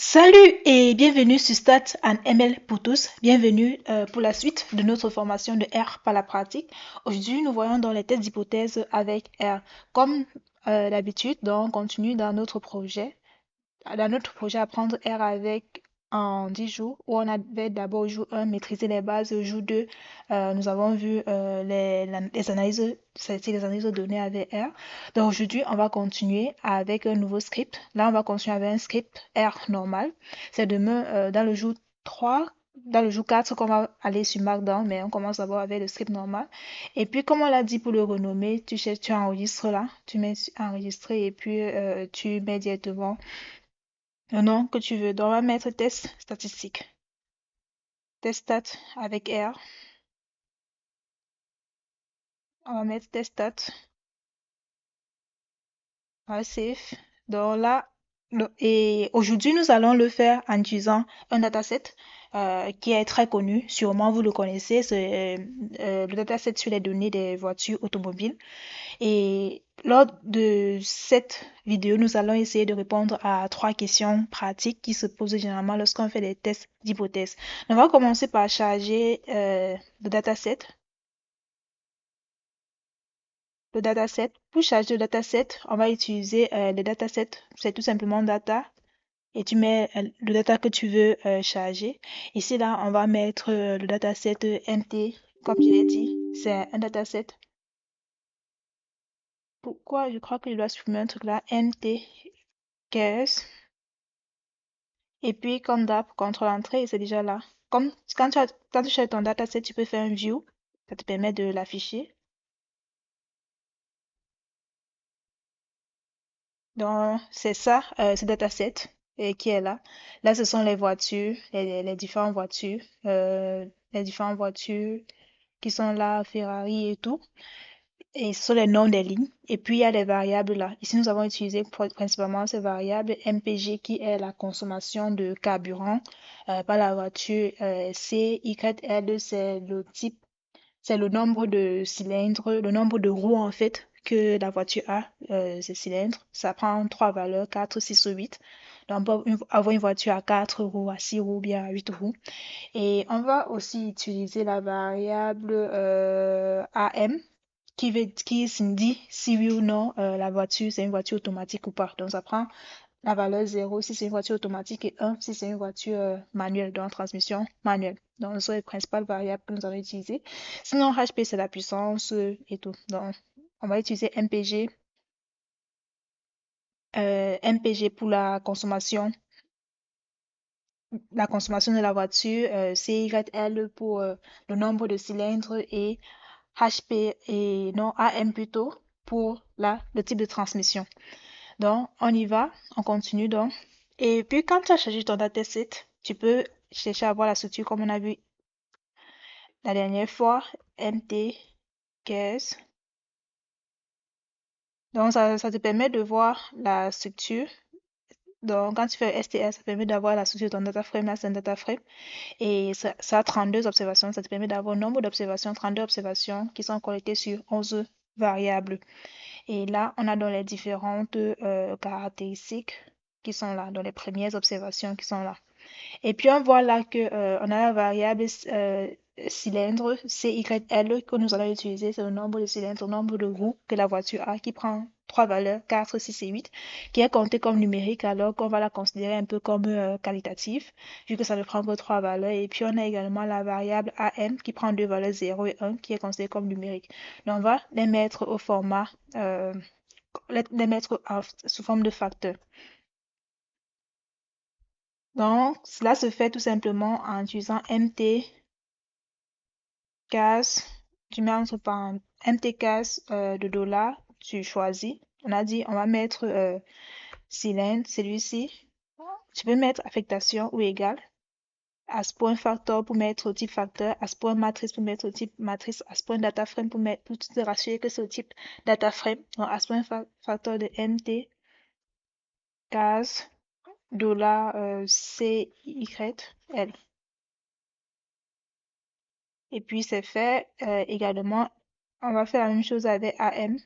Salut et bienvenue sur Stat and ML pour tous. Bienvenue pour la suite de notre formation de R par la pratique. Aujourd'hui, nous voyons dans les tests d'hypothèse avec R. Comme d'habitude, donc, on continue dans notre projet. Dans notre projet Apprendre R avec en 10 jours, où on avait d'abord jour 1, maîtriser les bases, jour 2, nous avons vu les analyses, c'était les analyses de données avec R. Donc aujourd'hui, on va continuer avec un nouveau script. Là, on va continuer avec un script R normal. C'est demain, dans le jour 3, dans le jour 4 qu'on va aller sur Markdown, mais on commence d'abord avec le script normal. Et puis, comme on l'a dit pour le renommer, tu enregistres là, tu mets enregistrer et puis tu mets directement le nom que tu veux. Donc, on va mettre test statistique. Test stat avec R. On va mettre test stat. On va save. Donc là, et aujourd'hui, nous allons le faire en utilisant un dataset qui est très connu. Sûrement, vous le connaissez. C'est le dataset sur les données des voitures automobiles. Et lors de cette vidéo, nous allons essayer de répondre à 3 questions pratiques qui se posent généralement lorsqu'on fait des tests d'hypothèse. On va commencer par charger le dataset. Le dataset. Pour charger le dataset, on va utiliser le dataset. C'est tout simplement data. Et tu mets le data que tu veux charger. Ici, là, on va mettre le dataset MT. Comme je l'ai dit, c'est un dataset. Pourquoi je crois que je dois supprimer un truc là? MT. Caisse. Et puis, comme d'hab, contrôle entrée, c'est déjà là. Comme quand tu cherches ton dataset, tu peux faire un view. Ça te permet de l'afficher. Donc, c'est ça, ce dataset qui est là. Là, ce sont les voitures, les différentes voitures qui sont là, Ferrari et tout. Et ce sont les noms des lignes. Et puis, il y a les variables là. Ici, nous avons utilisé principalement ces variables MPG qui est la consommation de carburant par la voiture. CYL, c'est le type, c'est le nombre de cylindres, le nombre de roues en fait que la voiture a, ces cylindres. Ça prend 3 valeurs, 4, 6 ou 8. Donc, on peut avoir une voiture à 4 roues, à 6 roues, bien à 8 roues. Et on va aussi utiliser la variable AM qui dit si oui ou non la voiture c'est une voiture automatique ou pas. Donc ça prend la valeur 0 si c'est une voiture automatique et 1 si c'est une voiture manuelle, donc transmission manuelle. Donc ce sont les principales variables que nous allons utiliser. Sinon HP c'est la puissance et tout. Donc on va utiliser MPG pour la consommation de la voiture, CYL pour le nombre de cylindres et HP et non AM plutôt pour le type de transmission. Donc, on y va, on continue donc. Et puis, quand tu as chargé ton dataset, tu peux chercher à voir la structure comme on a vu la dernière fois, MT, caisse. Donc, ça te permet de voir la structure. Donc, quand tu fais STS, ça permet d'avoir la structure de ton data frame. Là, c'est un data frame. Et ça a 32 observations. Ça te permet d'avoir un nombre d'observations, 32 observations qui sont collectées sur 11 variables. Et là, on a dans les différentes caractéristiques qui sont là, dans les premières observations qui sont là. Et puis, on voit là que on a la variable cylindre CYL que nous allons utiliser. C'est le nombre de cylindres, le nombre de roues que la voiture a qui prend 3 valeurs, 4, 6 et 8, qui est comptée comme numérique alors qu'on va la considérer un peu comme qualitative, vu que ça ne prend que 3 valeurs. Et puis, on a également la variable AM qui prend 2 valeurs, 0 et 1, qui est considérée comme numérique. Donc, on va les mettre au format, les mettre sous forme de facteurs. Donc, cela se fait tout simplement en utilisant MT case, tu mets entre parenthèses MT case de dollars, tu choisis. On a dit, on va mettre cylindre, celui-ci. Tu peux mettre affectation ou égal. As point factor pour mettre au type facteur, as point matrice pour mettre au type matrice, as point data frame pour te rassurer que c'est au type data frame. Donc, as point factor de MT case dollar CYL. Et puis c'est fait également. On va faire la même chose avec AM.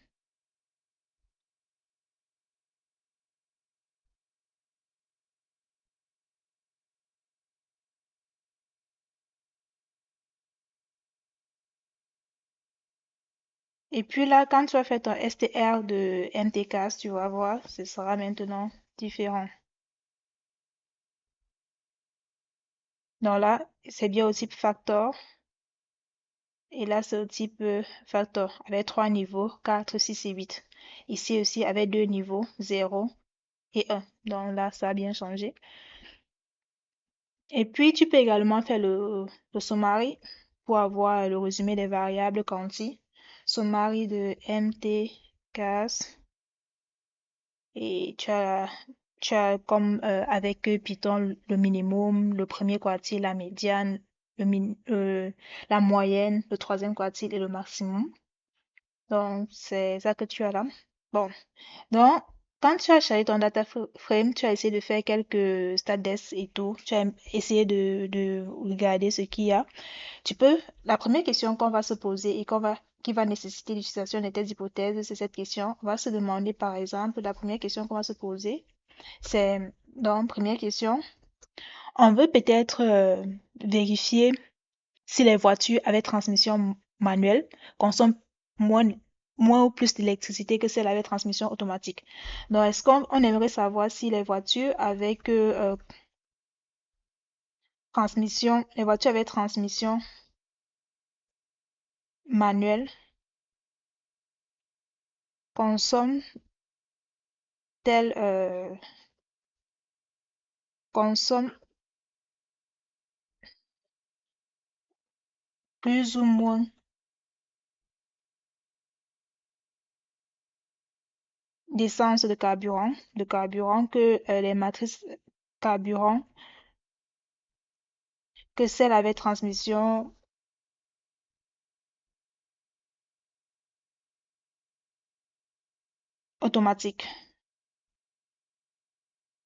Et puis là, quand tu vas faire ton STR de MTCAS, tu vas voir, ce sera maintenant différent. Donc là, c'est bien au type factor. Et là, c'est au type factor avec trois niveaux, 4, 6 et 8. Ici aussi, avec deux niveaux, 0 et 1. Donc là, ça a bien changé. Et puis, tu peux également faire le summary pour avoir le résumé des variables quanti. Summary de MT, CAS. Et tu as comme avec Python le minimum, le premier quartile, la médiane, la moyenne, le troisième quartile et le maximum. Donc, c'est ça que tu as là. Bon, donc, quand tu as chargé ton data frame, tu as essayé de faire quelques stats et tout. Tu as essayé de regarder ce qu'il y a. La première question qu'on va se poser et qui va nécessiter l'utilisation des tests d'hypothèse, c'est cette question. On va se demander, par exemple, la première question qu'on va se poser, c'est, donc, première question, on veut peut-être vérifier si les voitures avec transmission manuelle consomment moins, moins ou plus d'électricité que celles avec transmission automatique. Donc, est-ce qu'on aimerait savoir si les voitures avec transmission manuelle consomment tel consomme plus ou moins d'essence de carburant que les matrices carburant que celles avec transmission automatique.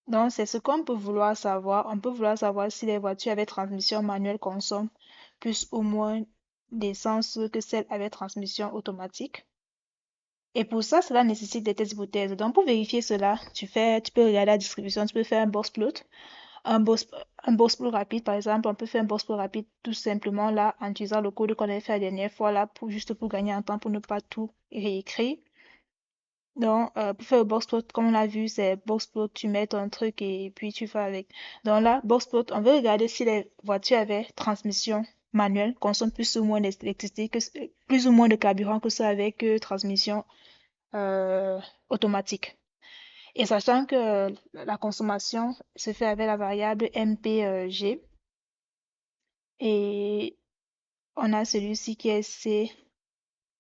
Donc, c'est ce qu'on peut vouloir savoir. On peut vouloir savoir si les voitures avec transmission manuelle consomment plus ou moins d'essence que celles avec transmission automatique. Et pour ça, cela nécessite des tests hypothèses. Donc, pour vérifier cela, tu peux regarder la distribution, tu peux faire un box plot. Un boss, un boss plus rapide, par exemple, on peut faire un boss plus rapide tout simplement là en utilisant le code qu'on avait fait la dernière fois là juste pour gagner un temps pour ne pas tout réécrire. Donc, pour faire le box plot, comme on l'a vu, c'est box plot, tu mets ton truc et puis tu fais avec. Donc là, box plot, on veut regarder si les voitures avec transmission manuelle consomment plus ou moins d'électricité, plus ou moins de carburant que ceux avec transmission euh, automatique. Et sachant que la consommation se fait avec la variable MPG, et on a celui-ci qui est C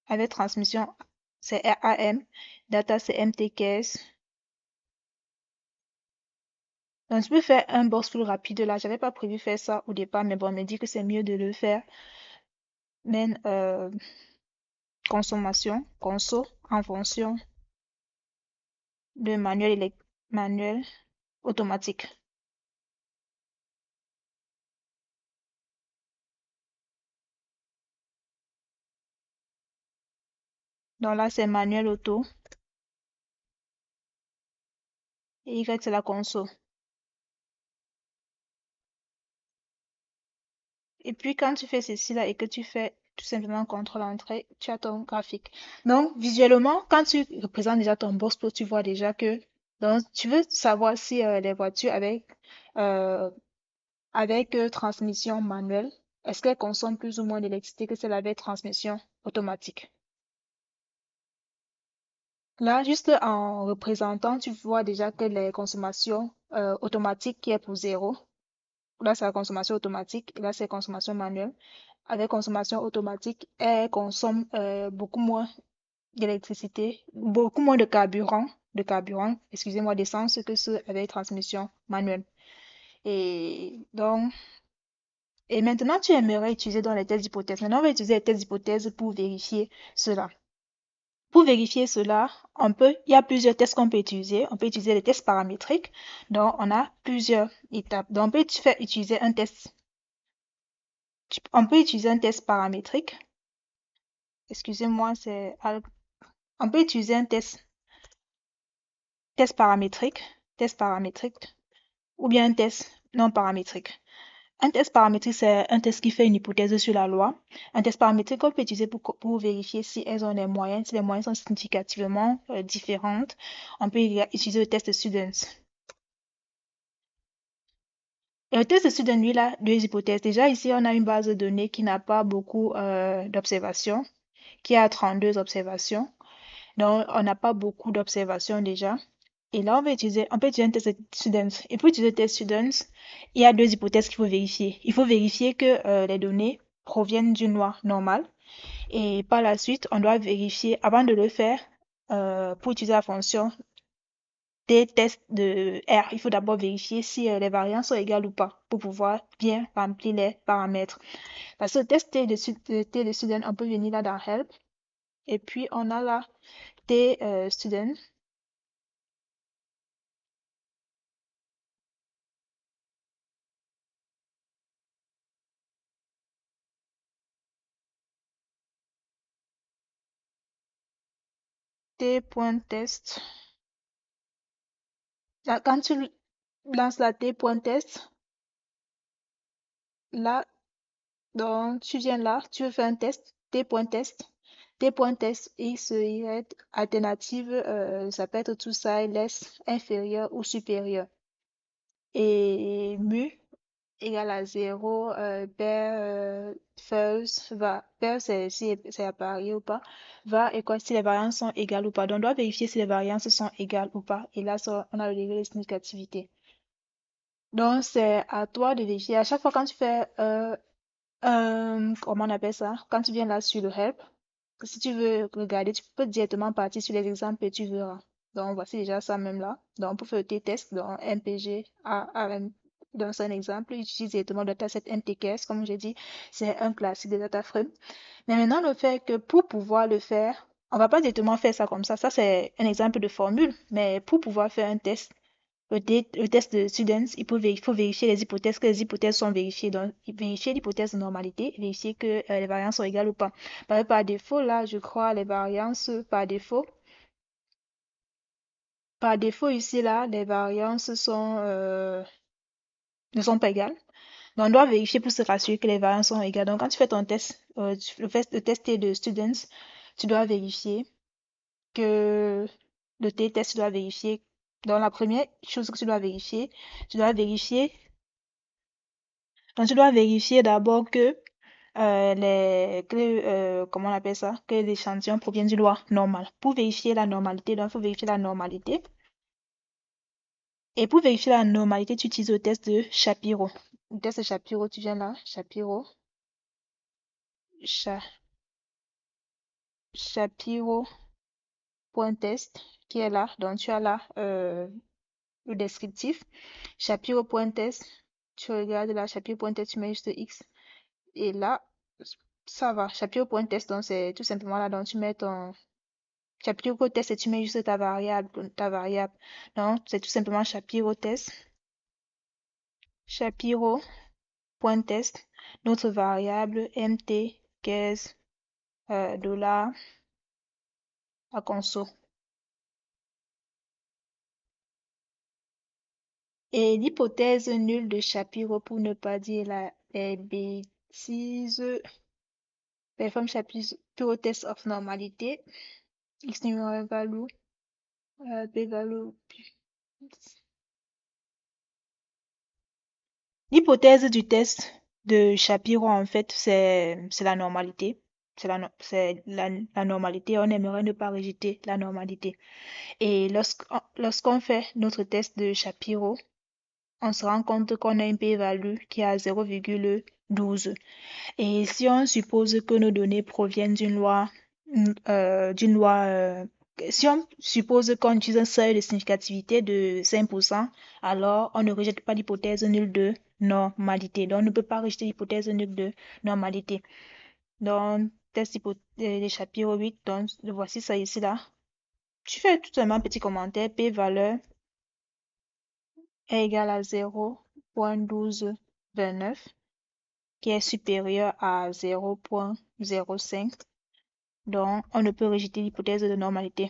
avec transmission, c'est RAM, data c'est MTKS. Donc, tu peux faire un box plus rapide là. J'avais pas prévu faire ça au départ, mais bon, on me dit que c'est mieux de le faire. Main consommation, conso, en fonction de manuel automatique. Donc là, c'est manuel auto. Et Y, c'est la conso. Et puis, quand tu fais ceci là et que tu fais tout simplement contrôle-entrée, tu as ton graphique. Donc, visuellement, quand tu représentes déjà ton box plot, tu vois déjà que, donc, tu veux savoir si les voitures euh, avec transmission manuelle, est-ce qu'elles consomment plus ou moins d'électricité que celles avec transmission automatique? Là, juste en représentant, tu vois déjà que les consommations automatiques qui est pour zéro. Là, c'est la consommation automatique. Et là, c'est consommation manuelle. Avec consommation automatique, elle consomme beaucoup moins d'électricité, beaucoup moins excusez-moi, d'essence que ceux avec transmission manuelle. Et donc, et maintenant, tu aimerais utiliser dans les tests d'hypothèse. Maintenant, on va utiliser les tests d'hypothèse pour vérifier cela. Pour vérifier cela, il y a plusieurs tests qu'on peut utiliser. On peut utiliser les tests paramétriques. Donc, on a plusieurs étapes. Donc, on peut utiliser un test. On peut utiliser un test paramétrique. Excusez-moi, on peut utiliser un test paramétrique ou bien un test non paramétrique. Un test paramétrique, c'est un test qui fait une hypothèse sur la loi. Un test paramétrique, on peut utiliser pour vérifier si elles ont des moyennes, si les moyennes sont significativement différentes. On peut utiliser le test de Students. Et le test de Students, lui, il a deux hypothèses. Déjà, ici, on a une base de données qui n'a pas beaucoup d'observations, qui a 32 observations. Donc, on n'a pas beaucoup d'observations déjà. Et là, on peut utiliser un test de Students. Et pour utiliser le test Students, il y a deux hypothèses qu'il faut vérifier. Il faut vérifier que les données proviennent d'une loi normale. Et par la suite, on doit vérifier, avant de le faire, pour utiliser la fonction des tests de R, il faut d'abord vérifier si les variances sont égales ou pas pour pouvoir bien remplir les paramètres. Parce que le test T de student, on peut venir là dans Help. Et puis, on a là T student. T.test. Là, quand tu lances la T.test, là, donc, tu viens là, tu veux faire un test, T.test. T.test X, Y, alternative, ça peut être tout ça, less, inférieur ou supérieur. Et mu égale à 0, pair, false, va, pair c'est si c'est appareil ou pas, va et quoi si les variances sont égales ou pas. Donc, on doit vérifier si les variances sont égales ou pas. Et là, on a le degré de significativité. Donc, c'est à toi de vérifier. À chaque fois quand tu fais, comment on appelle ça? Quand tu viens là sur le help, si tu veux regarder, tu peux directement partir sur les exemples et tu verras. Donc, voici déjà ça même là. Donc, pour faire tes tests dans MPG, ARM, donc c'est un exemple, utilise directement dataset MTKS, comme j'ai dit, c'est un classique de DataFrame. Mais maintenant, le fait que pour pouvoir le faire, on va pas directement faire ça comme ça. Ça, c'est un exemple de formule. Mais pour pouvoir faire un test, le test de Students, il faut vérifier les hypothèses, que les hypothèses sont vérifiées. Donc, vérifier l'hypothèse de normalité, vérifier que les variances sont égales ou pas. Par défaut, là, je crois, les variances, par défaut ici, là, les variances ne sont pas égales. Donc, on doit vérifier pour se rassurer que les variances sont égales. Donc, quand tu fais ton test, le test de Students, tu dois vérifier que le test, tu dois vérifier. Donc, la première chose que tu dois vérifier, tu dois vérifier Donc, tu dois vérifier d'abord comment on appelle ça, que l'échantillon provient d'une loi normale. Pour vérifier la normalité, donc, il faut vérifier la normalité. Et pour vérifier la normalité, tu utilises le test de Shapiro. Le test de Shapiro, tu viens là, Shapiro, Sha- Shapiro.test, qui est là. Donc, tu as là le descriptif. Shapiro.test, tu regardes là, Shapiro.test, tu mets juste X. Et là, ça va. Shapiro.test, donc c'est tout simplement là, donc tu mets ton Shapiro test et tu mets juste ta variable, ta variable. Donc, c'est tout simplement Shapiro test. Shapiro.test. Notre variable mt 15 dollars à conso. Et l'hypothèse nulle de Shapiro, pour ne pas dire la bêtise, perform Shapiro test of normalité. X numéro value, p value. L'hypothèse du test de Shapiro, en fait, c'est la normalité. C'est la normalité. On aimerait ne pas rejeter la normalité. Et lorsqu'on fait notre test de Shapiro, on se rend compte qu'on a un p-value qui est à 0,12. Et si on suppose que nos données proviennent d'une loi, si on suppose qu'on utilise un seuil de significativité de 5%, alors on ne rejette pas l'hypothèse nulle de normalité. Donc, on ne peut pas rejeter l'hypothèse nulle de normalité. Donc, test de Shapiro 8, donc, voici ça ici là. Tu fais tout simplement un petit commentaire, p-valeur est égal à 0,1229, qui est supérieur à 0,05. Donc, on ne peut rejeter l'hypothèse de normalité.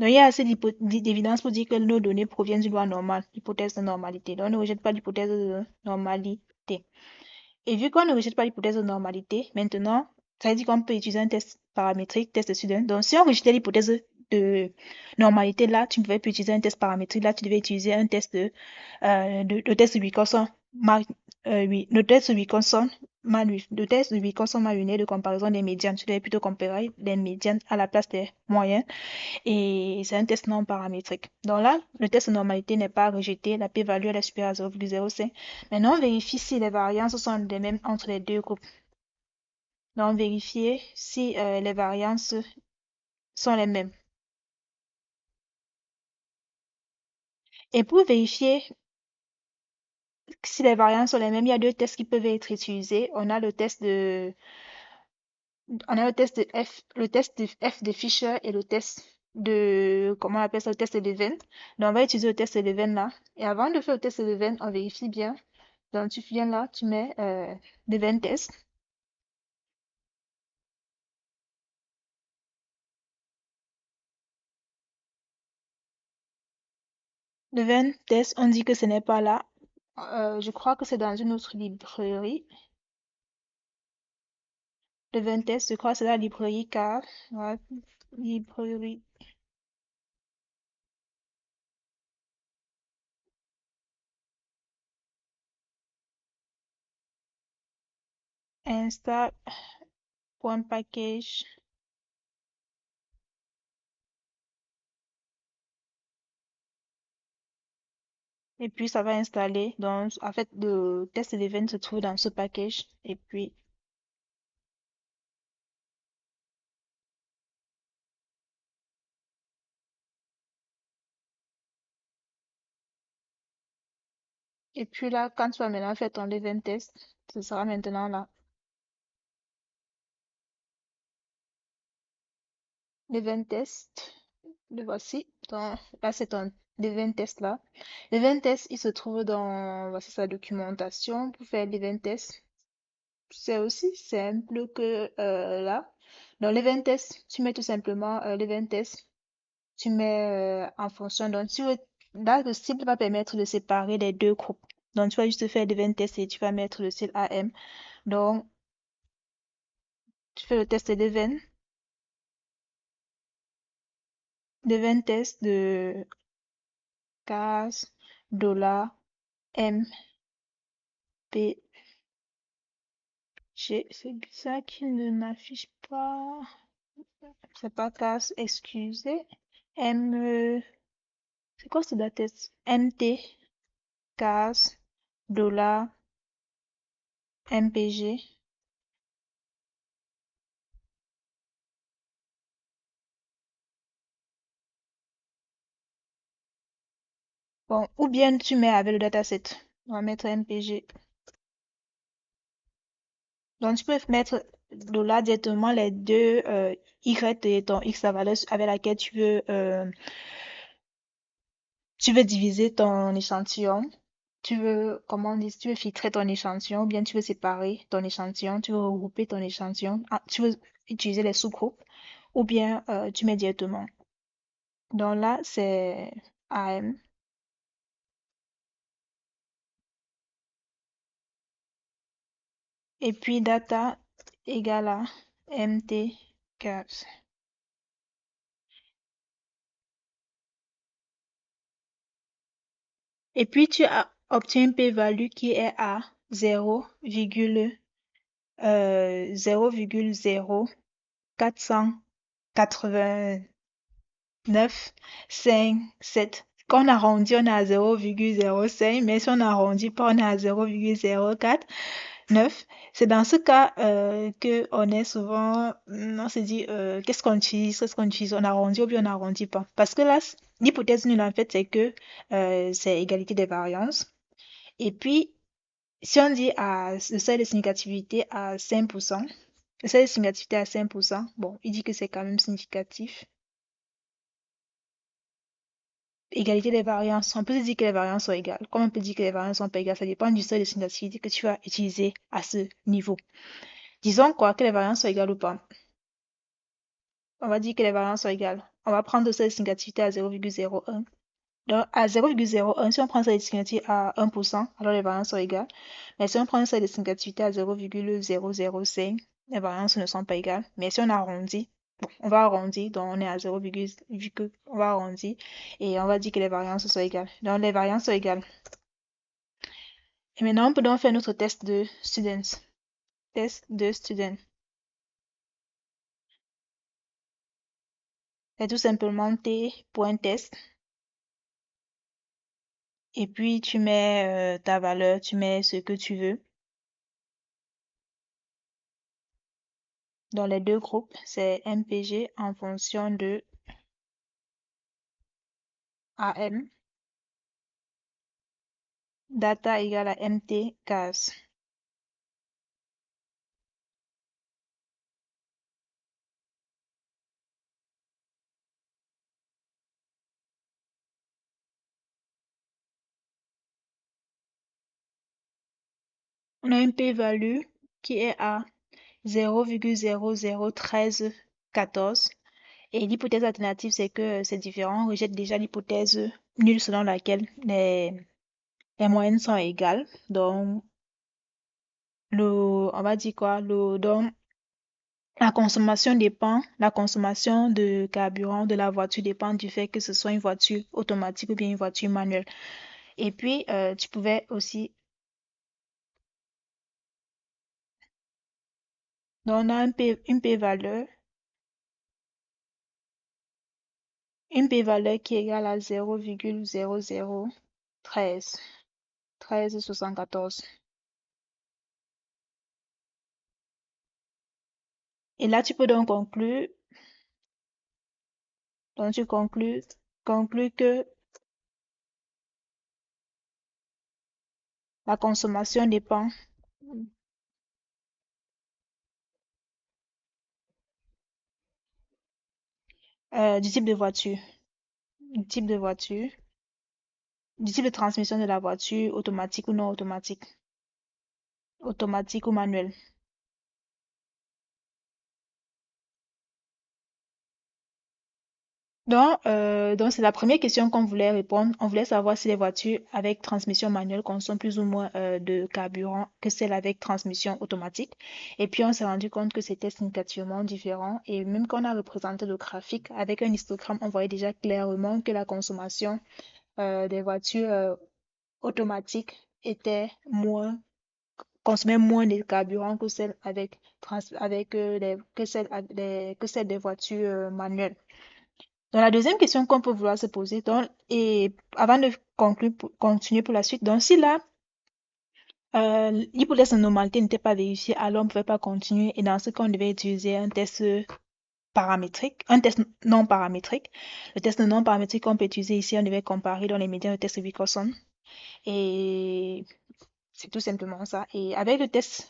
Donc, il y a assez d'évidence pour dire que nos données proviennent d'une loi normale, l'hypothèse de normalité. Donc, on ne rejette pas l'hypothèse de normalité. Et vu qu'on ne rejette pas l'hypothèse de normalité, maintenant, ça veut dire qu'on peut utiliser un test paramétrique, test de Sudden. Donc, si on rejetait l'hypothèse de normalité, là, tu ne pouvais plus utiliser un test paramétrique. Là, tu devais utiliser un test le test de Wilcoxon, oui, le test de Wilcoxon, le test de Wilcoxon malluné de comparaison des médianes. Tu devais plutôt comparer les médianes à la place des moyennes. Et c'est un test non paramétrique. Donc là, le test de normalité n'est pas rejeté. La p-value est supérieure à 0,05. Maintenant, on vérifie si les variances sont les mêmes entre les deux groupes. Donc, vérifier si les variances sont les mêmes. Et pour vérifier si les variances sont les mêmes, il y a deux tests qui peuvent être utilisés. On a le test de F de Fisher et le test de, comment on appelle ça, le test de Leven. Donc, on va utiliser le test de Leven là. Et avant de faire le test de Leven, on vérifie bien. Donc, tu viens là, tu mets Leven test. Leven test, on dit que ce n'est pas là. Je crois que c'est dans une autre librairie. Leven test, je crois que c'est la librairie car, ouais, librairie install.package. Et puis, ça va installer. Donc, en fait, le test d'event se trouve dans ce package. Et puis là, quand tu vas maintenant faire ton event test, ce sera maintenant là. L'event test, le voici. Donc, là, c'est ton event test là. L'event test, il se trouve dans, voici sa documentation pour faire l'event test. C'est aussi simple que là. Dans l'event test, tu mets tout simplement l'event test. Tu mets en fonction. Donc, là, le cible va permettre de séparer les deux groupes. Donc, tu vas juste faire l'event test et tu vas mettre le style AM. Donc, tu fais le test d'event test de case, dollar, M, P, G. C'est bizarre qu'il ne m'affiche pas. C'est pas case, excusez. M, c'est quoi ce test? MT, case, dollar, MPG. Bon, ou bien tu mets avec le dataset. On va mettre MPG. Donc, tu peux mettre là directement les deux Y et ton X, la valeur avec laquelle tu veux diviser ton échantillon. Tu veux, comment on dit, tu veux filtrer ton échantillon, ou bien tu veux séparer ton échantillon, tu veux regrouper ton échantillon, tu veux utiliser les sous-groupes, ou bien tu mets directement. Donc là, c'est AM. Et puis data égale à MT caps. Et puis tu as obtenu une p-value qui est à 0,0489,57. Quand on arrondit, on est à 0,05, mais si on n'arrondit pas, on est à 0,049. C'est dans ce cas que on est souvent, on se dit, qu'est-ce qu'on utilise, on arrondit ou bien on n'arrondit pas. Parce que là, l'hypothèse nulle, en fait, c'est que c'est égalité des variances. Et puis, si on dit le seuil de significativité à 5%, le seuil de significativité à 5%, bon, il dit que c'est quand même significatif. Égalité des variances, on peut dire que les variances sont égales. Comme on peut dire que les variances sont pas égales, ça dépend du seuil de significativité que tu vas utiliser à ce niveau. Disons quoi, que les variances sont égales ou pas. On va dire que les variances sont égales. on va prendre cette significativité à 0,01. Donc, à 0,01, si on prend cette significativité à 1%, alors les variances sont égales. Mais si on prend cette significativité à 0,005, les variances ne sont pas égales. Mais si on arrondit, bon, on va arrondir, donc on est à 0, vu que on va arrondir, et on va dire que les variances sont égales. Donc, les variances sont égales. Et maintenant, on peut donc faire notre test de students. Test de student. C'est tout simplement t.test. Et puis, tu mets ta valeur, tu mets ce que tu veux. Dans les deux groupes, c'est MPG en fonction de AM. Data égale à MT case. On a une p-value qui est à 0,001314. Et l'hypothèse alternative, c'est que ces différents rejettent déjà l'hypothèse nulle selon laquelle les moyennes sont égales. Donc, on va dire quoi? Donc, la consommation de carburant de la voiture dépend du fait que ce soit une voiture automatique ou bien une voiture manuelle. Et puis, tu pouvais aussi, donc on a une p-valeur qui est égale à 0,001374. Et là, tu peux donc tu conclus que la consommation dépend du type de voiture, du type de voiture, du type de transmission de la voiture, automatique ou non automatique, automatique ou manuelle. Donc c'est la première question qu'on voulait répondre. On voulait savoir si les voitures avec transmission manuelle consomment plus ou moins de carburant que celles avec transmission automatique. Et puis on s'est rendu compte que c'était significativement différent. Et même quand on a représenté le graphique avec un histogramme, on voyait déjà clairement que la consommation des voitures automatiques était moins consommait moins de carburant que celle que celle des voitures manuelles. Donc, la deuxième question qu'on peut vouloir se poser, donc, et avant de continuer pour la suite, donc si là, l'hypothèse de normalité n'était pas vérifiée, alors on ne pouvait pas continuer. Et dans ce cas, on devait utiliser un test paramétrique, un test non paramétrique. Le test non paramétrique qu'on peut utiliser ici, on devait comparer dans les médias le test Wilkerson. Et c'est tout simplement ça. Et avec le test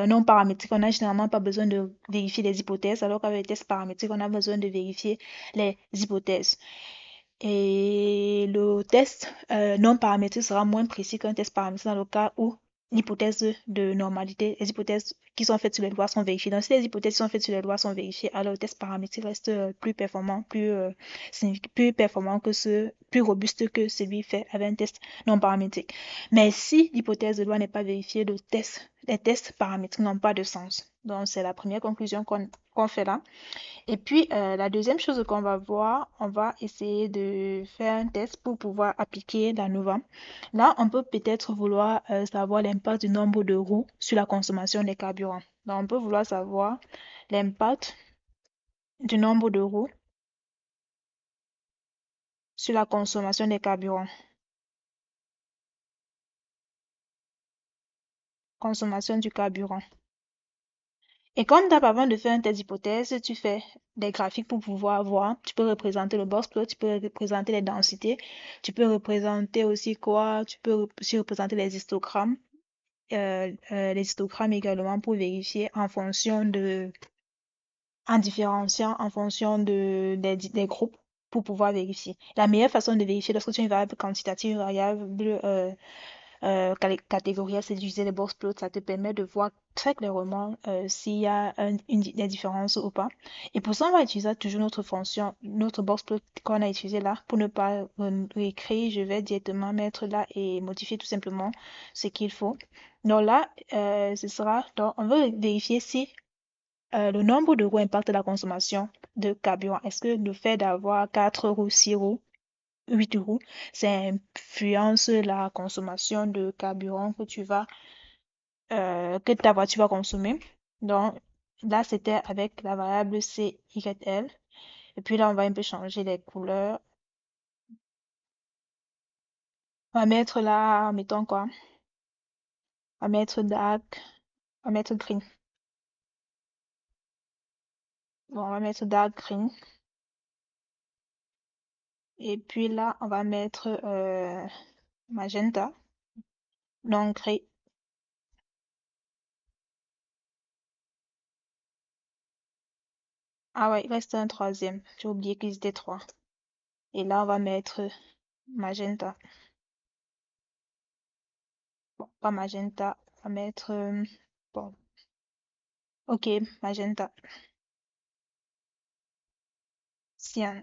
non paramétrique, on n'a généralement pas besoin de vérifier les hypothèses, alors qu'avec le test paramétrique, on a besoin de vérifier les hypothèses. Et le test non paramétrique sera moins précis qu'un test paramétrique dans le cas où l'hypothèse de normalité, les hypothèses qui sont faites sur les lois sont vérifiées. Donc, si les hypothèses qui sont faites sur les lois sont vérifiées, alors le test paramétrique reste plus performant, plus performant que plus robuste que celui fait avec un test non paramétrique. Mais si l'hypothèse de loi n'est pas vérifiée, les tests paramétriques n'ont pas de sens. Donc, c'est la première conclusion qu'on fait là. Et puis, la deuxième chose qu'on va voir, on va essayer de faire un test pour pouvoir appliquer la NOVA. Là, on peut peut-être vouloir savoir l'impact du nombre de roues sur la consommation des carburants. Donc, on peut vouloir savoir l'impact du nombre de roues sur la consommation des carburants. Consommation du carburant. Et comme d'hab, avant de faire un test d'hypothèse, tu fais des graphiques pour pouvoir voir. Tu peux représenter le box plot, tu peux représenter les densités, tu peux représenter aussi quoi? Tu peux aussi représenter les histogrammes. Les histogrammes également pour vérifier en différenciant en fonction des groupes pour pouvoir vérifier. La meilleure façon de vérifier lorsque tu as une variable quantitative, une variable catégorie, c'est d'utiliser les box plots. Ça te permet de voir très clairement s'il y a des différences ou pas. Et pour ça, on va utiliser toujours notre fonction, notre box plot qu'on a utilisé là. Pour ne pas réécrire, je vais directement mettre là et modifier tout simplement ce qu'il faut. Donc là, ce sera, donc on veut vérifier si le nombre de roues impacte la consommation de carburant. Est-ce que le fait d'avoir 4 roues, 6 roues, 8 roues, ça influence la consommation de carburant que ta voiture va consommer? Donc, là, c'était avec la variable CYL. Et puis là, on va un peu changer les couleurs. On va mettre là, mettons quoi? On va mettre dark, on va mettre green. Bon, on va mettre dark green. Et puis là, on va mettre magenta. Donc, gris. Ah ouais, il reste un troisième. J'ai oublié qu'ils étaient trois. Et là, on va mettre magenta. Bon, pas magenta. On va mettre... bon, ok, magenta. Cyan.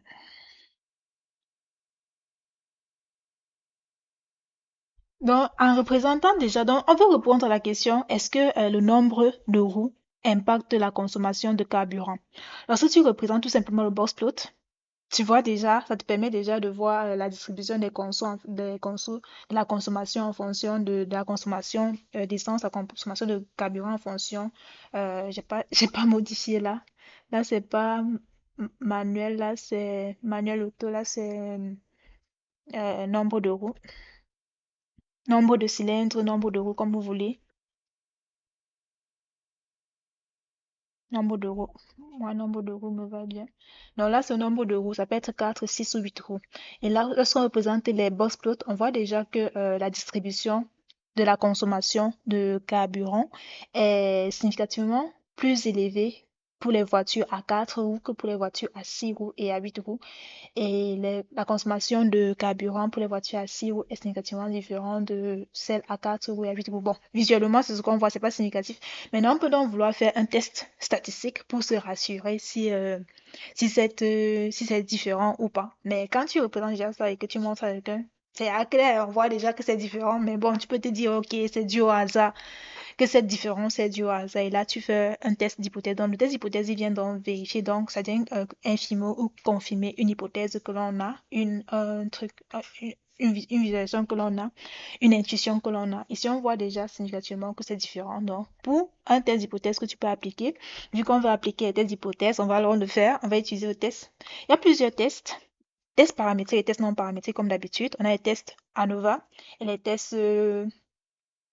Donc, en représentant déjà, donc, on veut répondre à la question, est-ce que le nombre de roues impacte la consommation de carburant? Lorsque tu représentes tout simplement le box plot, tu vois déjà, ça te permet déjà de voir la distribution de la consommation en fonction de la consommation d'essence, la consommation de carburant en fonction. J'ai pas modifié là. Là, c'est pas manuel, là, c'est manuel auto, là, c'est nombre de roues, nombre de cylindres, nombre de roues, comme vous voulez. Nombre de roues. Moi, nombre de roues me va bien. Donc là, ce nombre de roues, ça peut être 4, 6 ou 8 roues. Et là, lorsqu'on représente les box plots, on voit déjà que la distribution de la consommation de carburant est significativement plus élevée pour les voitures à 4 roues que pour les voitures à 6 roues et à 8 roues. Et la consommation de carburant pour les voitures à 6 roues est significativement différente de celle à 4 roues et à 8 roues. Bon, visuellement, c'est ce qu'on voit, c'est pas significatif. Maintenant, on peut donc vouloir faire un test statistique pour se rassurer si c'est différent ou pas. Mais quand tu représentes déjà ça et que tu montres à quelqu'un, c'est clair, on voit déjà que c'est différent. Mais bon, tu peux te dire, ok, c'est dû au hasard que cette différence est due au hasard. Et là, tu fais un test d'hypothèse. Donc, le test d'hypothèse, il vient donc vérifier, donc, ça vient infirmer ou confirmer une hypothèse que l'on a, un truc, une visualisation que l'on a, une intuition que l'on a. Ici, on voit déjà significativement que c'est différent. Donc, pour un test d'hypothèse que tu peux appliquer, vu qu'on va appliquer les tests d'hypothèse, on va le faire, on va utiliser le test. Il y a plusieurs tests. Tests paramétriques et tests non paramétriques comme d'habitude. On a les tests ANOVA et les tests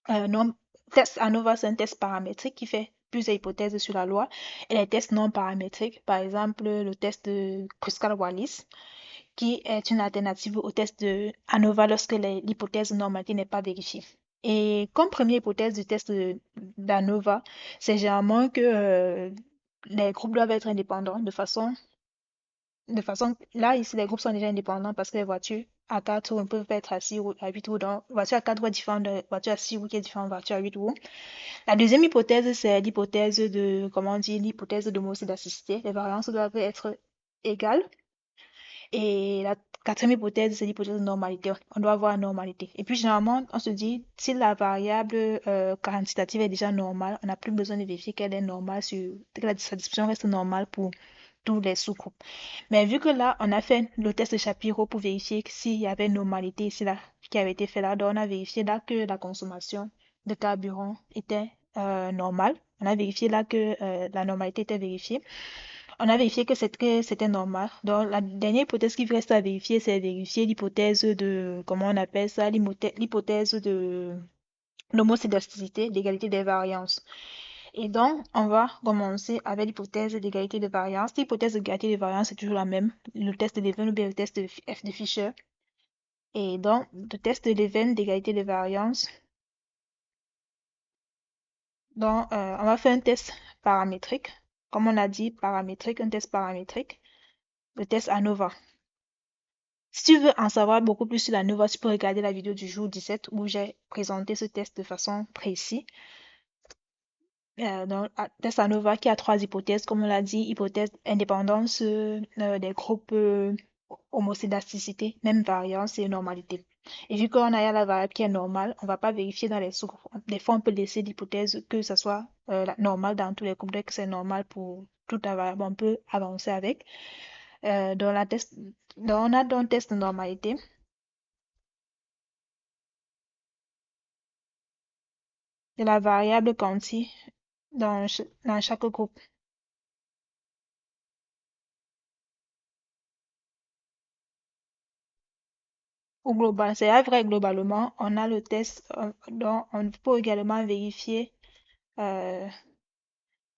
non, test ANOVA, c'est un test paramétrique qui fait plusieurs hypothèses sur la loi. Et les tests non paramétriques, par exemple, le test de Kruskal-Wallis, qui est une alternative au test de ANOVA lorsque l'hypothèse de normalité n'est pas vérifiée. Et comme première hypothèse du test d'ANOVA, c'est généralement que les groupes doivent être indépendants là, ici, les groupes sont déjà indépendants parce que les voitures à 4 roues peuvent être à 6 roues, à 8 roues. Donc, voiture à 4 roues est différente de voiture à 6 roues qui est différente de voiture à 8 roues. La deuxième hypothèse, c'est l'hypothèse de, comment on dit, l'hypothèse d'homocédacité. Les variances doivent être égales. Et la quatrième hypothèse, c'est l'hypothèse de normalité. On doit avoir la normalité. Et puis, généralement, on se dit, si la variable quantitative est déjà normale, on n'a plus besoin de vérifier qu'elle est normale, que sa distribution reste normale pour tous les sous-groupes. Mais vu que là, on a fait le test de Shapiro pour vérifier s'il y avait normalité ici, là, qui avait été fait là, donc on a vérifié là que la consommation de carburant était normale. On a vérifié là que la normalité était vérifiée. On a vérifié que c'était normal. Donc, la dernière hypothèse qu'il reste à vérifier, c'est vérifier l'hypothèse de, comment on appelle ça, l'hypothèse de l'homocédasticité, l'égalité des variances. Et donc, on va commencer avec l'hypothèse d'égalité de variance. L'hypothèse d'égalité de variance est toujours la même. Le test de Leven ou bien le test de F de Fisher. Et donc, le test de Leven d'égalité de variance. Donc, on va faire un test paramétrique. Comme on a dit, paramétrique, un test paramétrique. Le test ANOVA. Si tu veux en savoir beaucoup plus sur la NOVA, tu peux regarder la vidéo du jour 17 où j'ai présenté ce test de façon précise. Donc, test ANOVA qui a trois hypothèses, comme on l'a dit, hypothèse indépendance des groupes homocédasticité, même variance et normalité. Et vu qu'on a la variable qui est normale, on va pas vérifier dans les sous-groupes. Des fois, on peut laisser l'hypothèse que ça soit normal dans tous les groupes. Dès que c'est normal pour toute la variable, on peut avancer avec. Dans la test, on a donc test de normalité. De la variable quanti dans chaque groupe. Au global, c'est vrai, globalement, on a le test dont on peut également vérifier euh,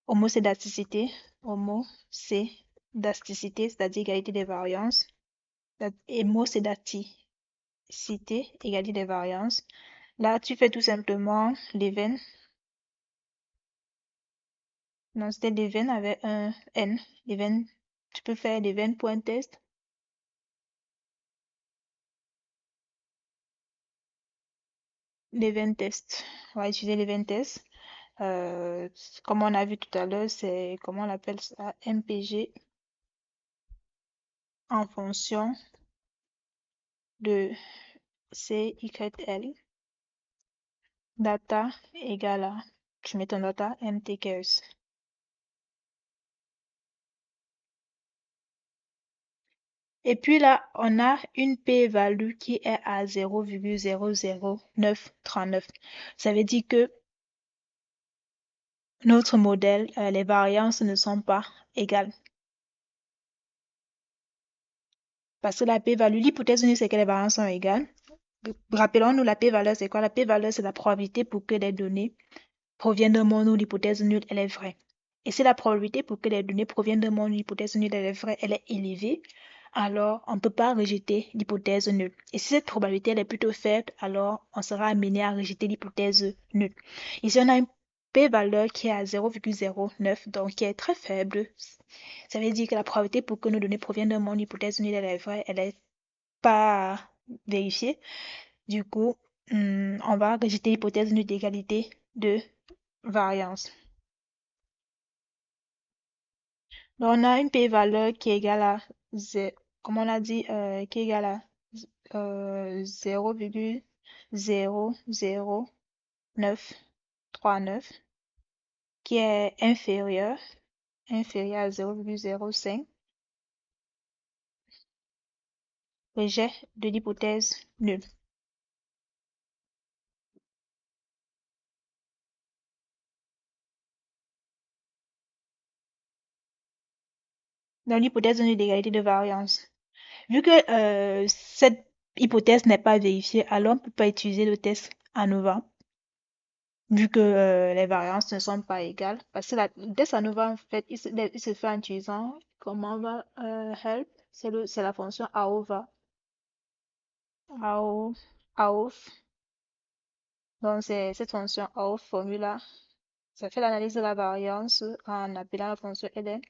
homocédasticité, homocédasticité, c'est-à-dire égalité des variances, hémocédasticité, égalité des variances. Là, tu fais tout simplement l'event. Non, c'était l'event avec un n. L'event, tu peux faire l'event.test. L'event test. On va utiliser l'event test. Euh, Comme on a vu tout à l'heure, c'est, comment on appelle ça, MPG en fonction de CYL. Data égale à, tu mets ton data, MTKS. Et puis là, on a une p-value qui est à 0,00939. Ça veut dire que notre modèle, les variances ne sont pas égales. Parce que la p-value, l'hypothèse nulle, c'est que les variances sont égales. Rappelons-nous, la p-valeur, c'est quoi? La p-valeur, c'est la probabilité pour que les données proviennent d'un monde où l'hypothèse nulle, elle est vraie. Et si la probabilité pour que les données proviennent d'un monde où l'hypothèse nulle, elle est vraie, elle est élevée, alors on ne peut pas rejeter l'hypothèse nulle. Et si cette probabilité elle est plutôt faible, alors on sera amené à rejeter l'hypothèse nulle. Ici, on a une p-valeur qui est à 0,09, donc qui est très faible. Ça veut dire que la probabilité pour que nos données proviennent d'un monde où l'hypothèse nulle, elle est vraie, elle n'est pas vérifiée. Du coup, on va rejeter l'hypothèse nulle d'égalité de variance. Donc, on a une p-valeur qui est égale à, comme on a dit, qui est égale à 0,00939, qui est inférieure à 0,05, rejet de l'hypothèse nulle. Dans l'hypothèse nulle d'égalité de variance. Vu que cette hypothèse n'est pas vérifiée, alors on ne peut pas utiliser le test ANOVA, vu que les variances ne sont pas égales. Parce que le test ANOVA, en fait, il se fait en utilisant comment va help, c'est la fonction AOVA. AOF. Donc, c'est cette fonction AOF formula. Ça fait l'analyse de la variance en appelant la fonction ln.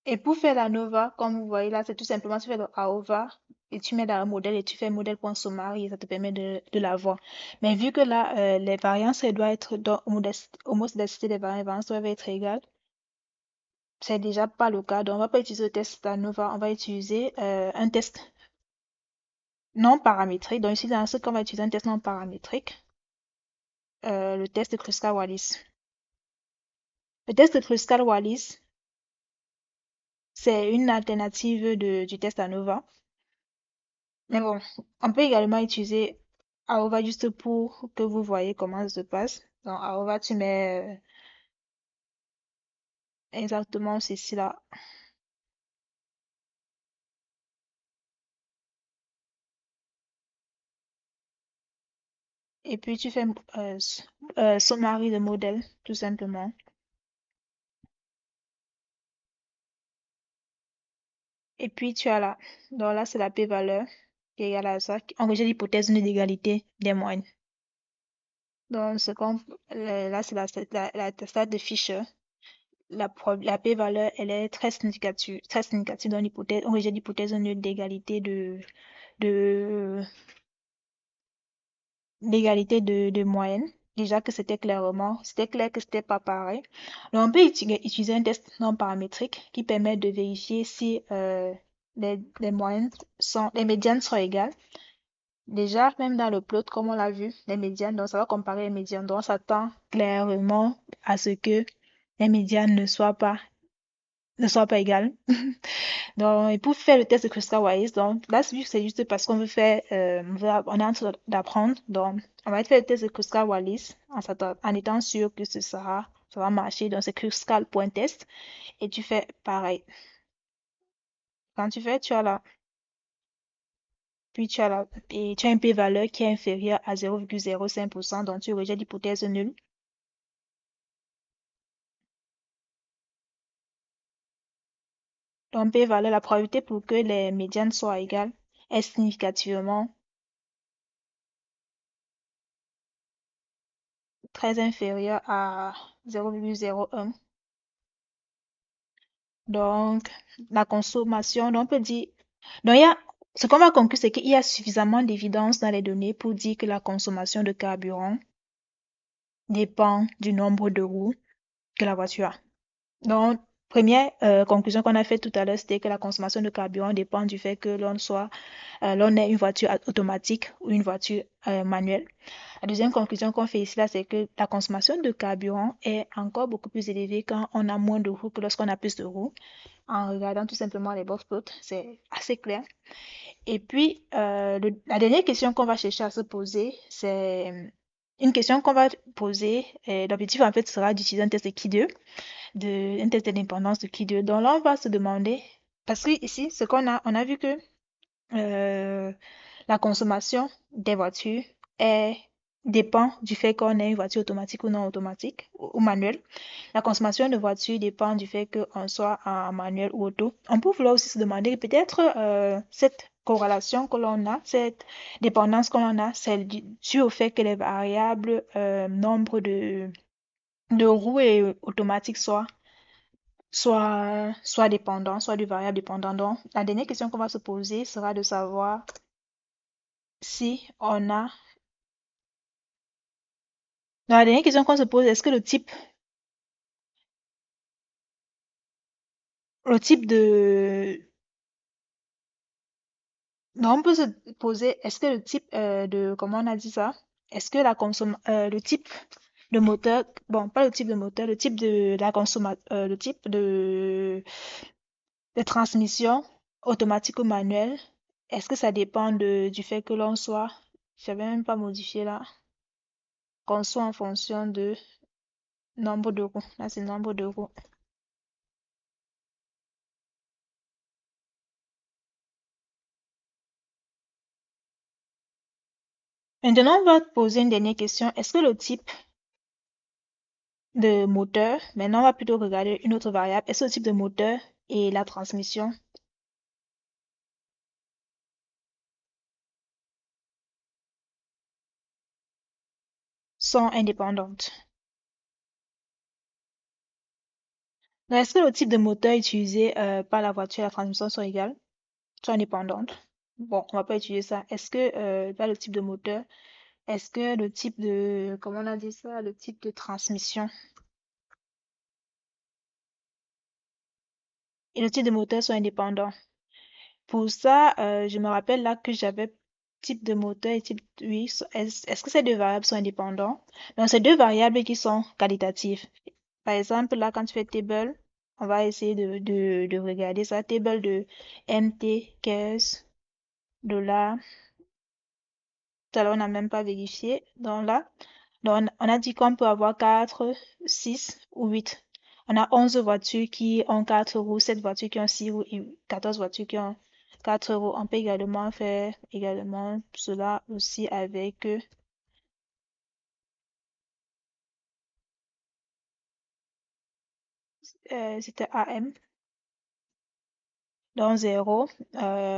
Et pour faire la nova, comme vous voyez là, c'est tout simplement tu fais le AOVA et tu mets dans le modèle et tu fais modèle.summary et ça te permet de l'avoir. Mais vu que là, les variances, elles doivent être dans homocédacité des variances doivent être égales, c'est déjà pas le cas. Donc, on va pas utiliser le test ANOVA, on va utiliser un test non paramétrique. Donc, ici, dans ce cas, on va utiliser un test non paramétrique, le test de Kruskal-Wallis. Le test de Kruskal-Wallis, c'est une alternative du test ANOVA. Mais bon, on peut également utiliser AOVA juste pour que vous voyez comment ça se passe. Dans AOVA, tu mets exactement ceci là. Et puis tu fais summary de modèle, tout simplement. Et puis tu as là. Donc là, c'est la p-valeur qui est égale à ça. On rejette l'hypothèse d'une égalité des moyennes. Donc, là, c'est la stade de Fisher. La p-valeur, elle est très significative dans l'hypothèse, on rejette l'hypothèse nulle de, de moyenne. Déjà que c'était clair que c'était pas pareil. Donc, on peut utiliser un test non paramétrique qui permet de vérifier si les moyennes les médianes sont égales. Déjà, même dans le plot, comme on l'a vu, les médianes, donc ça va comparer les médianes. Donc, on s'attend clairement à ce que les médianes ne soient pas égales. Donc, et pour faire le test de Kruskal-Wallis, donc là, vu que c'est juste parce qu'on veut faire, on est en train d'apprendre. Donc, on va faire le test de Kruskal-Wallis en étant sûr que ça va marcher. Donc, c'est Kruskal.test et tu fais pareil. Quand tu fais, et tu as un p-valeur qui est inférieur à 0,05%, donc tu rejettes l'hypothèse nulle. Donc, p-valeur, la probabilité pour que les médianes soient égales est significativement très inférieure à 0,01. Donc, la consommation, donc on peut dire, donc ce qu'on va conclure, c'est qu'il y a suffisamment d'évidence dans les données pour dire que la consommation de carburant dépend du nombre de roues que la voiture a. Donc, première conclusion qu'on a faite tout à l'heure, c'était que la consommation de carburant dépend du fait que l'on ait une voiture automatique ou une voiture manuelle. La deuxième conclusion qu'on fait ici là, c'est que la consommation de carburant est encore beaucoup plus élevée quand on a moins de roues que lorsqu'on a plus de roues. En regardant tout simplement les box plots, c'est assez clair. Et puis, la dernière question qu'on va chercher à se poser, c'est une question qu'on va poser. L'objectif, en fait, sera d'utiliser un test de Q2, un test d'indépendance de Q2. Donc là, on va se demander, parce que ici, on a vu que euh, la consommation des voitures est, dépend du fait qu'on ait une voiture automatique ou non automatique ou manuelle. La consommation de voitures dépend du fait qu'on soit en manuel ou auto. On peut vouloir aussi se demander peut-être cette corrélation que l'on a, cette dépendance que l'on a, c'est dû au fait que les variables nombre de roues et automatique soit dépendant, soit du variable dépendant. Donc, la dernière question qu'on va se poser sera de savoir si on a... Dans la dernière question qu'on se pose, est-ce que le type de... Non, on peut se poser, est-ce que le type comment on a dit ça? Est-ce que le type de moteur, bon, pas le type de moteur, le type de la le type de transmission automatique ou manuelle, est-ce que ça dépend du fait que l'on soit, j'avais même pas modifié là, qu'on soit en fonction de nombre de roues. Là, c'est nombre de roues. Maintenant, on va poser une dernière question. Est-ce que le type de moteur, maintenant on va plutôt regarder une autre variable, est-ce que le type de moteur et la transmission sont indépendantes? Donc, est-ce que le type de moteur utilisé par la voiture et la transmission sont égales, sont indépendantes? Bon, on va pas utiliser ça. Est-ce que pas le type de moteur, est-ce que le type de, comment on a dit ça, le type de transmission et le type de moteur sont indépendants? Pour ça, je me rappelle là que j'avais type de moteur et type, oui, est-ce que ces deux variables sont indépendants? Donc, c'est deux variables qui sont qualitatives. Par exemple, là, quand tu fais table, on va essayer de regarder ça. Table de MT, 15 dollars. Tout à l'heure, on n'a même pas vérifié. Donc là, on a dit qu'on peut avoir 4 6 ou 8. On a 11 voitures qui ont 4 roues, 7 voitures qui ont 6 roues et 14 voitures qui ont 4 roues. On peut également faire également cela aussi avec, c'était AM. Donc 0,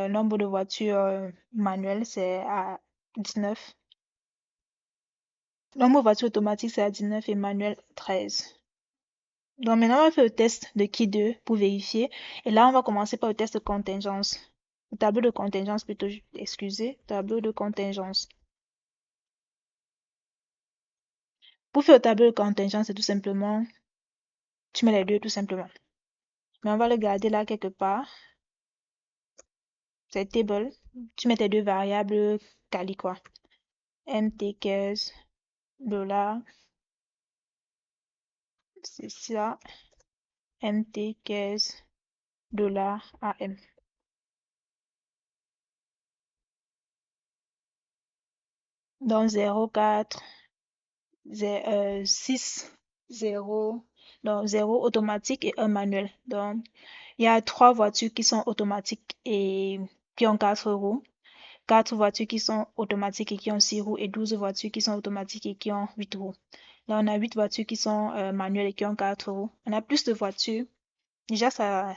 nombre de voitures manuelles, c'est à 19. Nombre de voitures automatiques, c'est à 19 et manuel 13. Donc maintenant, on va faire le test de qui 2 pour vérifier. Et là, on va commencer par le test de contingence. Le tableau de contingence plutôt, excusez, tableau de contingence. Pour faire le tableau de contingence, c'est tout simplement, tu mets les deux tout simplement. Mais on va le garder là quelque part. C'est table. Tu mets tes deux variables quali quoi. MT15 $, c'est ça. MT15 $AM. Donc 04 6 0 donc 0 automatique et un manuel. Donc il y a 3 voitures qui sont automatiques et qui ont 4 roues, 4 voitures qui sont automatiques et qui ont 6 roues et 12 voitures qui sont automatiques et qui ont 8 roues. Là, on a 8 voitures qui sont manuelles et qui ont 4 roues. On a plus de voitures. Déjà, ça,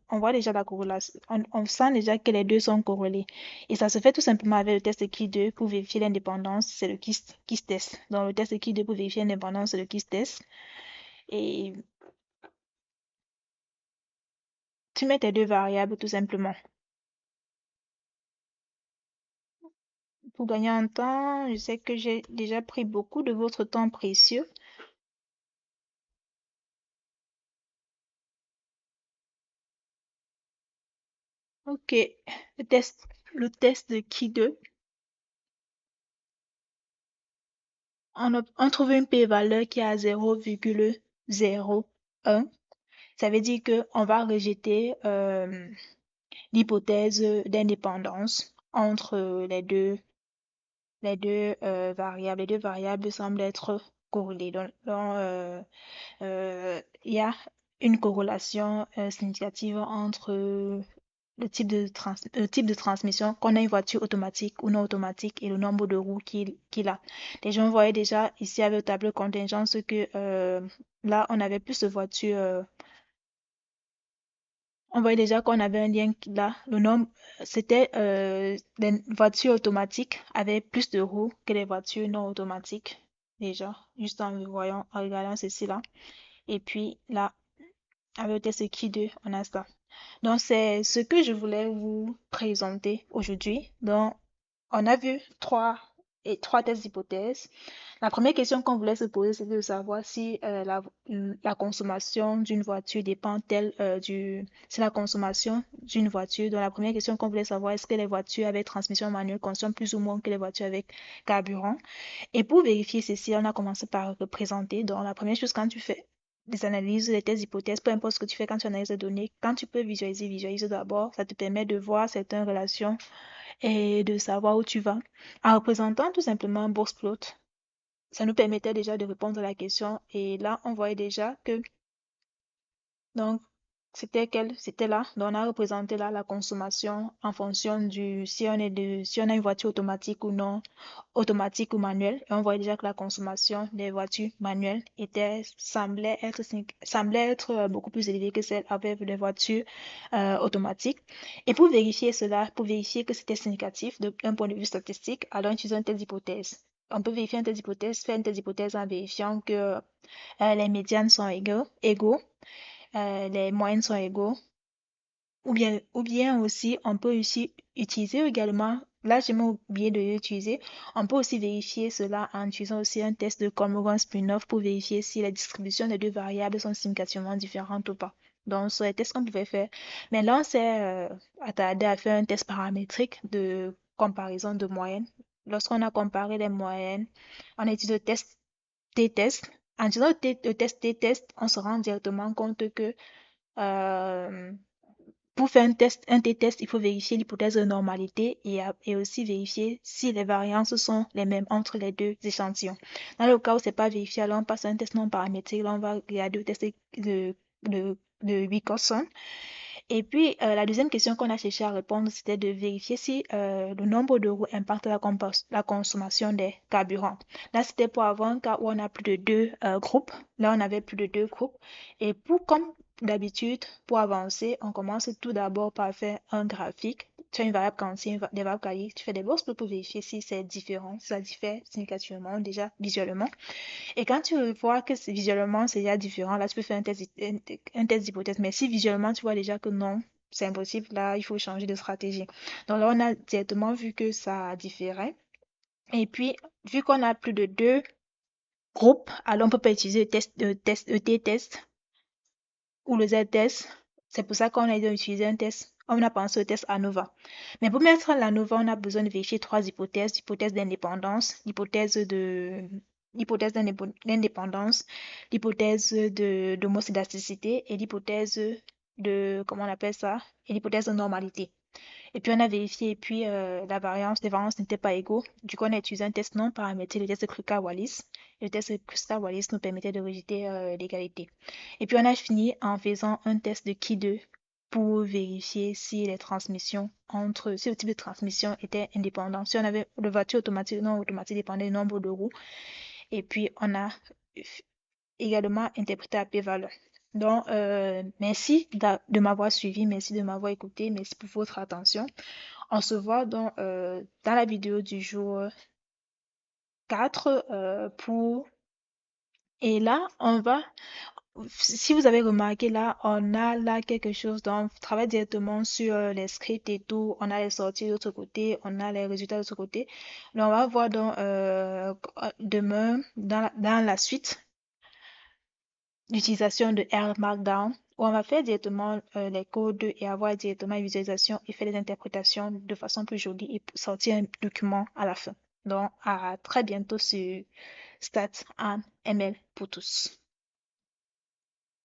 on voit déjà la corrélation. On sent déjà que les deux sont corrélés. Et ça se fait tout simplement avec le test KISS 2 pour vérifier l'indépendance, c'est le KISS test. Donc, le test KISS 2 pour vérifier l'indépendance, c'est le KISS test. Et tu mets tes deux variables tout simplement. Pour gagner en temps, je sais que j'ai déjà pris beaucoup de votre temps précieux. Ok, le test de KISS 2. On trouve une p-valeur qui est à 0,01. Ça veut dire qu'on va rejeter l'hypothèse d'indépendance entre les deux variables. Les deux variables semblent être corrélées. Il y a une corrélation significative entre le type de transmission, qu'on a une voiture automatique ou non automatique et le nombre de roues qu'il a. Les gens voyaient déjà ici avec le tableau de contingence que là, on avait plus de voitures. On voyait déjà qu'on avait un lien là. Le nombre, c'était les voitures automatiques avaient plus de roues que les voitures non automatiques. Déjà, juste en voyant, en regardant ceci là. Et puis là, avec le test qui 2, on a ça. Donc, c'est ce que je voulais vous présenter aujourd'hui. Donc, on a vu trois tests d'hypothèse. La première question qu'on voulait se poser, c'est de savoir si la consommation d'une voiture dépend-elle si la consommation d'une voiture. Donc, la première question qu'on voulait savoir, est-ce que les voitures avec transmission manuelle consomment plus ou moins que les voitures avec carburant? Et pour vérifier ceci, on a commencé par représenter. Donc, la première chose, quand tu fais des analyses, des tests d'hypothèses, peu importe ce que tu fais quand tu analyses les données, quand tu peux visualiser, visualise d'abord. Ça te permet de voir certaines relations et de savoir où tu vas. En représentant tout simplement un box plot, ça nous permettait déjà de répondre à la question. Et là, on voyait déjà que donc, c'était là. Donc, on a représenté là la consommation en fonction si on a une voiture automatique ou non, automatique ou manuelle. Et on voyait déjà que la consommation des voitures manuelles semblait être beaucoup plus élevée que celle avec les voitures automatiques. Et pour vérifier cela, pour vérifier que c'était significatif d'un point de vue statistique, alors on utilise un test d'hypothèse. On peut vérifier un test d'hypothèse, faire un test d'hypothèse en vérifiant que les médianes sont égaux, les moyennes sont égaux. Ou bien aussi, on peut aussi utiliser également, là j'ai même oublié de l'utiliser, on peut aussi vérifier cela en utilisant aussi un test de Kolmogorov-Smirnov pour vérifier si la distribution des deux variables sont significativement différentes ou pas. Donc, c'est les tests qu'on pouvait faire. Mais là, on s'est attardé à faire un test paramétrique de comparaison de moyenne. Lorsqu'on a comparé les moyennes, on a utilisé le test t-test. En utilisant le test t-test, on se rend directement compte que euh, pour faire un t-test, il faut vérifier l'hypothèse de normalité et aussi vérifier si les variances sont les mêmes entre les deux échantillons. Dans le cas où c'est pas vérifié, alors on passe à un test non paramétrique. Là, on va regarder le test de Wilcoxon. Et puis, la deuxième question qu'on a cherché à répondre, c'était de vérifier si le nombre de roues impacte la consommation des carburants. Là, c'était pour avoir un cas où on a plus de deux groupes. Là, on avait plus de deux groupes. Et comme d'habitude, pour avancer, on commence tout d'abord par faire un graphique. tu as une variable quantique, des variables qualiques, tu fais des box plots pour vérifier si c'est différent, si ça diffère significativement déjà visuellement. Et quand tu vois que visuellement c'est déjà différent, là tu peux faire un test d'hypothèse. Mais si visuellement tu vois déjà que non, c'est impossible, là il faut changer de stratégie. Donc là on a directement vu que ça différait. Et puis, vu qu'on a plus de deux groupes, alors on peut pas utiliser le t-test ou le z-test. C'est pour ça qu'on a utilisé un test. On a pensé au test ANOVA. Mais pour mettre l'ANOVA, on a besoin de vérifier trois hypothèses. L'hypothèse d'indépendance, l'hypothèse d'indépendance, l'hypothèse d'homoscédasticité et l'hypothèse de, comment on appelle ça? Et l'hypothèse de normalité. Et puis on a vérifié, et puis les variances n'étaient pas égaux. Du coup, on a utilisé un test non paramétré, le test de Kruskal-Wallis. Le test de Kruskal-Wallis nous permettait de rejeter l'égalité. Et puis on a fini en faisant un test de Ki2 pour vérifier si les transmissions si le type de transmission était indépendant. Si on avait le voiture automatique, non automatique dépendait du nombre de roues. Et puis on a également interprété la p-valeur. Donc, merci de m'avoir suivi, merci de m'avoir écouté, merci pour votre attention. On se voit dans la vidéo du jour 4 pour... Et là, si vous avez remarqué, là, on a là quelque chose, donc on travaille directement sur les scripts et tout, on a les sorties de l'autre côté, on a les résultats de l'autre côté. Donc, on va voir demain, dans la suite, l'utilisation de R Markdown, où on va faire directement les codes et avoir directement une visualisation et faire des interprétations de façon plus jolie et sortir un document à la fin. Donc, à très bientôt sur Stats and ML pour tous.